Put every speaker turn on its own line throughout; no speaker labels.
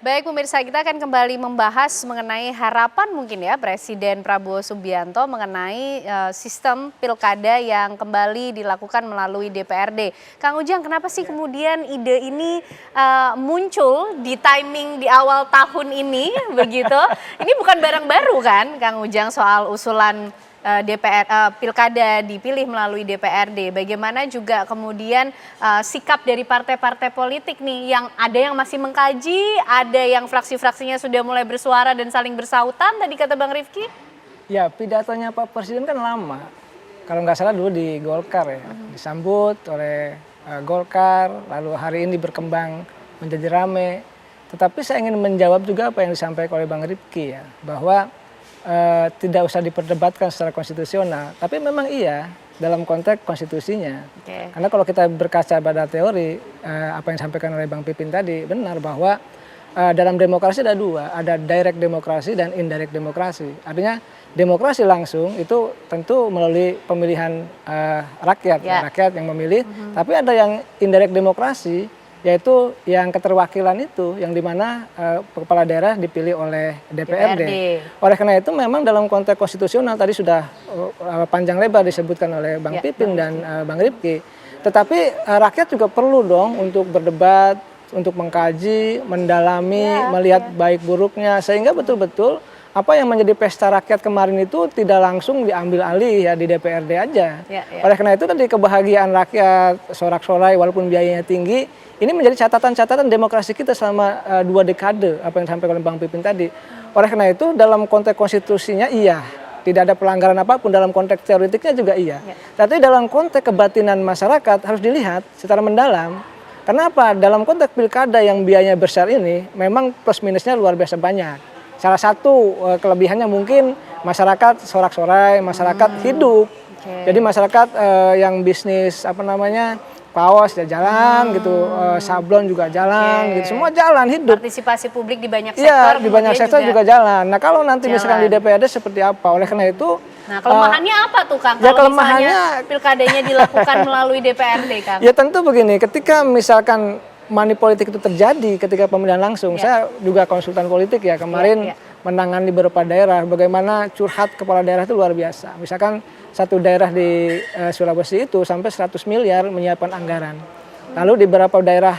Baik pemirsa, kita akan kembali membahas mengenai harapan mungkin ya Presiden Prabowo Subianto mengenai sistem pilkada yang kembali dilakukan melalui DPRD. Kang Ujang, kenapa sih kemudian ide ini muncul di timing di awal tahun ini begitu? Ini bukan barang baru kan Kang Ujang soal usulan pilkada dipilih melalui DPRD. Bagaimana juga kemudian sikap dari partai-partai politik nih yang ada yang masih mengkaji, ada yang fraksi-fraksinya sudah mulai bersuara dan saling bersautan tadi kata Bang Rifki?
Ya, pidatonya Pak Presiden kan lama. Kalau nggak salah dulu di Golkar ya, disambut oleh Golkar, lalu hari ini berkembang menjadi rame. Tetapi saya ingin menjawab juga apa yang disampaikan oleh Bang Rifki ya, bahwa tidak usah diperdebatkan secara konstitusional, tapi memang iya dalam konteks konstitusinya. Karena kalau kita berkaca pada teori apa yang disampaikan oleh Bang Pipin tadi, benar bahwa dalam demokrasi ada dua, ada direct demokrasi dan indirect demokrasi. Artinya demokrasi langsung itu tentu melalui pemilihan rakyat, rakyat yang memilih. Tapi ada yang indirect demokrasi, yaitu yang keterwakilan itu, yang dimana kepala daerah dipilih oleh DPRD. Oleh karena itu memang dalam konteks konstitusional tadi sudah panjang lebar disebutkan oleh Bang Pipin dan Bang Rifki. Tetapi rakyat juga perlu dong untuk berdebat, untuk mengkaji, mendalami, melihat baik buruknya, sehingga betul-betul apa yang menjadi pesta rakyat kemarin itu tidak langsung diambil alih ya di DPRD aja. Oleh karena itu tadi kebahagiaan rakyat, sorak-sorai walaupun biayanya tinggi, ini menjadi catatan-catatan demokrasi kita selama 2 dekade, apa yang disampaikan oleh Bang Pipin tadi. Oleh karena itu dalam konteks konstitusinya iya, tidak ada pelanggaran apapun, dalam konteks teoretiknya juga iya. Tapi dalam konteks kebatinan masyarakat harus dilihat secara mendalam. Kenapa? Dalam konteks pilkada yang biayanya besar ini memang plus minusnya luar biasa banyak. Salah satu kelebihannya mungkin masyarakat sorak-sorai, masyarakat hidup. Jadi masyarakat yang bisnis paos ya jalan gitu, sablon juga jalan gitu, semua jalan hidup.
Partisipasi publik di banyak sektor.
Iya, di banyak sektor juga jalan. Nah kalau nanti misalkan di DPRD seperti apa? Oleh karena itu.
Nah kelemahannya apa tuh Kang?
Ya,
kalau misalnya pilkadanya dilakukan melalui DPRD Kang?
Ya tentu begini, ketika misalkan money politik itu terjadi ketika pemilihan langsung. Saya juga konsultan politik ya, kemarin menangani beberapa daerah, bagaimana curhat kepala daerah itu luar biasa. Misalkan satu daerah di Sulawesi itu sampai 100 miliar menyiapkan anggaran. Lalu di beberapa daerah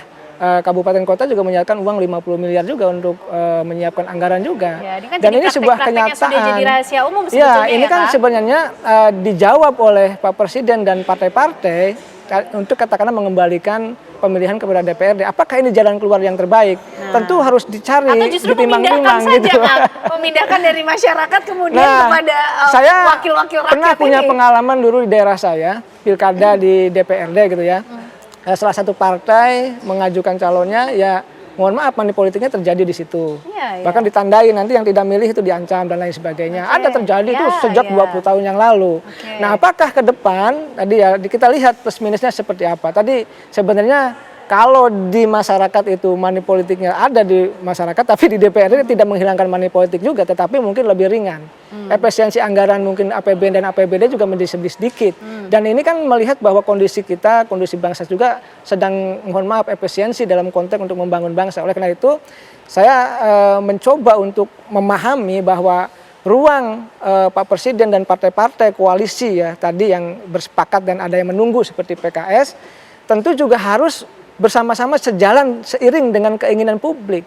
kabupaten kota juga menyiapkan uang 50 miliar juga untuk menyiapkan anggaran juga. Dan ini sebuah kenyataan.
Sudah jadi rahasia umum
ya, ini kan sebenarnya dijawab oleh Pak Presiden dan partai-partai untuk katakanlah mengembalikan pemilihan kepada DPRD. Apakah ini jalan keluar yang terbaik? Tentu harus dicari,
atau justru
ditimbang-timbang gitu.
Memindahkan dari masyarakat kemudian kepada wakil-wakil rakyat.
Pernah punya pengalaman dulu di daerah saya, pilkada di DPRD gitu ya. Salah satu partai mengajukan calonnya, ya mohon maaf money politiknya terjadi di situ. Bahkan ditandai nanti yang tidak milih itu diancam dan lain sebagainya. Ada terjadi itu sejak 20 tahun yang lalu. Nah, apakah ke depan tadi ya kita lihat plus minusnya seperti apa. Tadi sebenarnya kalau di masyarakat itu money politiknya ada di masyarakat, tapi di DPRD tidak menghilangkan money politik juga, tetapi mungkin lebih ringan. Efisiensi anggaran mungkin APBN dan APBD juga menjadi sedikit. Dan ini kan melihat bahwa kondisi kita, kondisi bangsa juga sedang, mohon maaf, efisiensi dalam konteks untuk membangun bangsa. Oleh karena itu, saya mencoba untuk memahami bahwa ruang Pak Presiden dan partai-partai koalisi ya tadi yang bersepakat dan ada yang menunggu seperti PKS, tentu juga harus bersama-sama sejalan seiring dengan keinginan publik.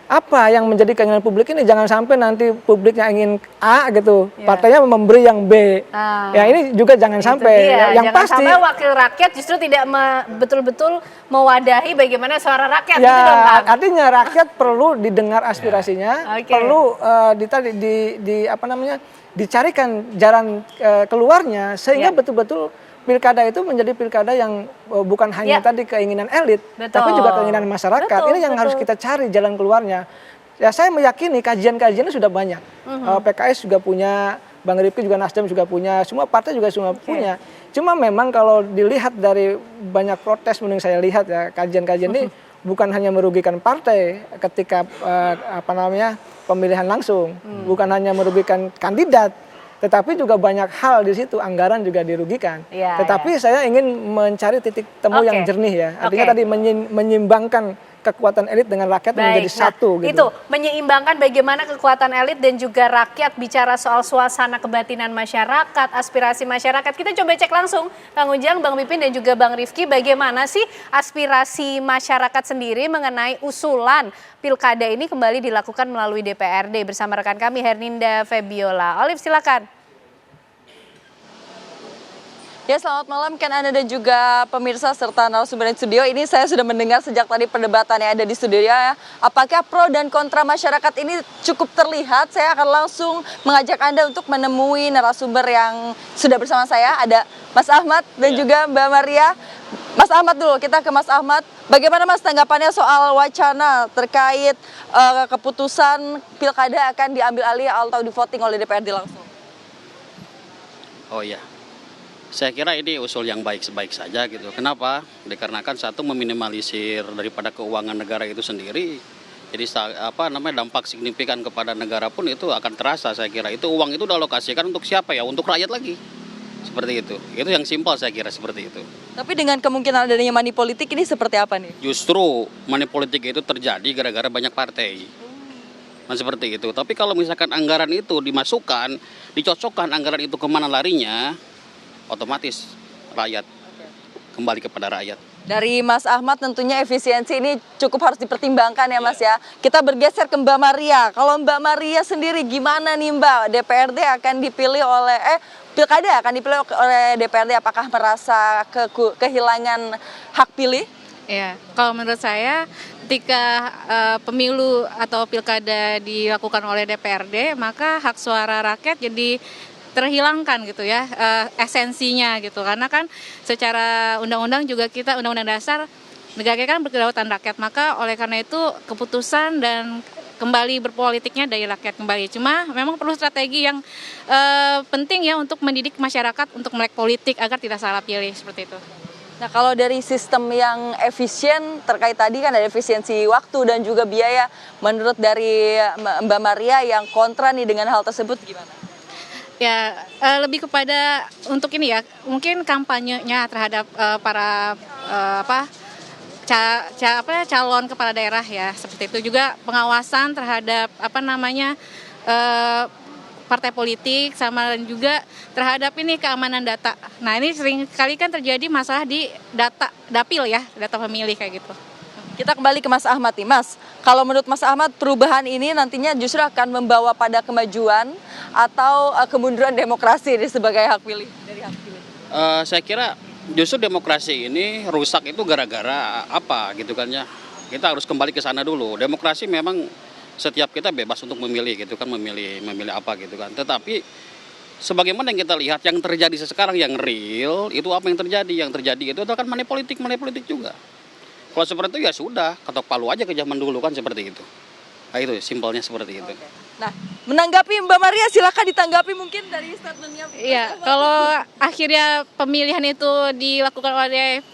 Apa yang menjadi keinginan publik ini, jangan sampai nanti publiknya ingin A gitu, partainya memberi yang B. Ya ini juga jangan sampai. Yang
jangan
pasti
sampai wakil rakyat justru tidak betul-betul mewadahi bagaimana suara rakyat.
Ya,
gitu dong, Kang.
artinya rakyat perlu didengar aspirasinya, perlu dicarikan jalan keluarnya sehingga betul-betul pilkada itu menjadi pilkada yang bukan hanya tadi keinginan elit, tapi juga keinginan masyarakat. Ini yang harus kita cari jalan keluarnya. Ya saya meyakini kajian-kajiannya sudah banyak. PKS juga punya, Bang Rifki juga, Nasdem juga punya, semua partai juga semua punya. Cuma memang kalau dilihat dari banyak protes menurut saya lihat ya, kajian-kajian ini bukan hanya merugikan partai ketika pemilihan langsung, bukan hanya merugikan kandidat, tetapi juga banyak hal di situ, anggaran juga dirugikan. Tetapi saya ingin mencari titik temu yang jernih ya. Artinya tadi menyimbangkan kekuatan elit dengan rakyat menjadi satu gitu.
Itu menyeimbangkan bagaimana kekuatan elit dan juga rakyat, bicara soal suasana kebatinan masyarakat, aspirasi masyarakat. Kita coba cek langsung Kang Ujang, Bang Pipin dan juga Bang Rifki, bagaimana sih aspirasi masyarakat sendiri mengenai usulan pilkada ini kembali dilakukan melalui DPRD bersama rekan kami Herninda Febiola. Olive, silakan.
Ya, selamat malam Ken Ana dan juga pemirsa serta narasumber di studio. Ini saya sudah mendengar sejak tadi perdebatan yang ada di studio ya. Apakah pro dan kontra masyarakat ini cukup terlihat? Saya akan langsung mengajak Anda untuk menemui narasumber yang sudah bersama saya. Ada Mas Ahmad dan juga Mbak Maria. Mas Ahmad dulu, kita ke Mas Ahmad. Bagaimana Mas tanggapannya soal wacana terkait keputusan pilkada akan diambil alih atau di voting oleh DPRD langsung?
Oh iya. Saya kira ini usul yang baik-baik saja gitu. Kenapa? Dikarenakan satu meminimalisir daripada keuangan negara itu sendiri. Jadi dampak signifikan kepada negara pun itu akan terasa saya kira. Itu uang itu dialokasikan untuk siapa ya? Untuk rakyat lagi. Seperti itu. Itu yang simpel saya kira seperti itu.
Tapi dengan kemungkinan adanya money politik ini seperti apa nih?
Justru money politik itu terjadi gara-gara banyak partai. Seperti itu. Tapi kalau misalkan anggaran itu dimasukkan, dicocokkan anggaran itu kemana larinya, otomatis rakyat kembali kepada rakyat.
Dari Mas Ahmad tentunya efisiensi ini cukup harus dipertimbangkan ya Mas ya. Kita bergeser ke Mbak Maria. Kalau Mbak Maria sendiri gimana nih Mbak? DPRD akan dipilih oleh pilkada akan dipilih oleh DPRD, apakah merasa kehilangan hak pilih?
Ya, kalau menurut saya ketika pemilu atau pilkada dilakukan oleh DPRD, maka hak suara rakyat jadi terhilangkan gitu ya, esensinya gitu. Karena kan secara undang-undang juga kita, undang-undang dasar negara kita kan berkedaulatan rakyat, maka oleh karena itu keputusan dan kembali berpolitiknya dari rakyat kembali. Cuma memang perlu strategi yang penting ya untuk mendidik masyarakat untuk melek politik agar tidak salah pilih seperti itu.
Nah, kalau dari sistem yang efisien terkait tadi kan ada efisiensi waktu dan juga biaya. Menurut dari Mbak Maria yang kontra nih dengan hal tersebut gimana?
Ya, lebih kepada untuk ini ya, mungkin kampanyenya terhadap para calon kepala daerah ya, seperti itu. Juga pengawasan terhadap partai politik, sama juga terhadap ini keamanan data. Nah, ini sering kali kan terjadi masalah di data dapil ya, data pemilih kayak gitu.
Kita kembali ke Mas Ahmad nih, Mas. Kalau menurut Mas Ahmad, perubahan ini nantinya justru akan membawa pada kemajuan atau kemunduran demokrasi ini sebagai hak pilih? Dari hak pilih.
Saya kira justru demokrasi ini rusak itu gara-gara apa gitu kan ya. Kita harus kembali ke sana dulu. Demokrasi memang setiap kita bebas untuk memilih gitu kan, memilih apa gitu kan. Tetapi sebagaimana yang kita lihat yang terjadi sekarang yang real itu apa yang terjadi? Yang terjadi itu kan money politik juga. Kalau seperti itu ya sudah, ketok palu aja ke zaman dulu kan seperti itu. Nah itu simpelnya seperti itu.
Nah, menanggapi Mbak Maria silakan ditanggapi mungkin dari statementnya.
Iya, kalau akhirnya pemilihan itu dilakukan oleh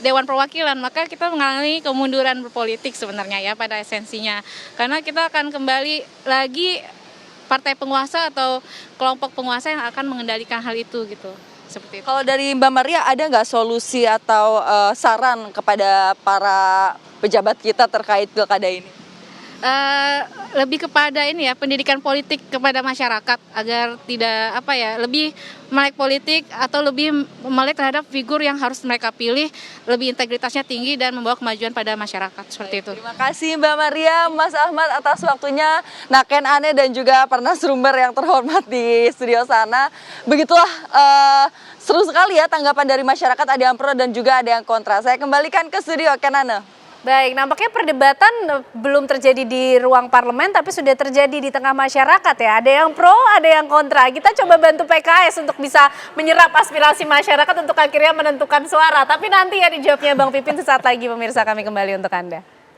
Dewan Perwakilan, maka kita mengalami kemunduran berpolitik sebenarnya ya pada esensinya. Karena kita akan kembali lagi partai penguasa atau kelompok penguasa yang akan mengendalikan hal itu gitu. Seperti itu.
Kalau dari Mbak Maria ada nggak solusi atau saran kepada para pejabat kita terkait pilkada ini?
Lebih kepada ini ya, pendidikan politik kepada masyarakat agar tidak lebih melek politik atau lebih melek terhadap figur yang harus mereka pilih, lebih integritasnya tinggi dan membawa kemajuan pada masyarakat seperti itu.
Terima kasih Mbak Maria, Mas Ahmad atas waktunya. Nah, Ken Ane dan juga narasumber yang terhormat di studio sana. Begitulah seru sekali ya tanggapan dari masyarakat, ada yang pro dan juga ada yang kontra. Saya kembalikan ke studio Ken Ane.
Baik, nampaknya perdebatan belum terjadi di ruang parlemen, tapi sudah terjadi di tengah masyarakat ya. Ada yang pro, ada yang kontra. Kita coba bantu PKS untuk bisa menyerap aspirasi masyarakat untuk akhirnya menentukan suara. Tapi nanti ya dijawabnya Bang Pipin sesaat lagi, pemirsa, kami kembali untuk Anda.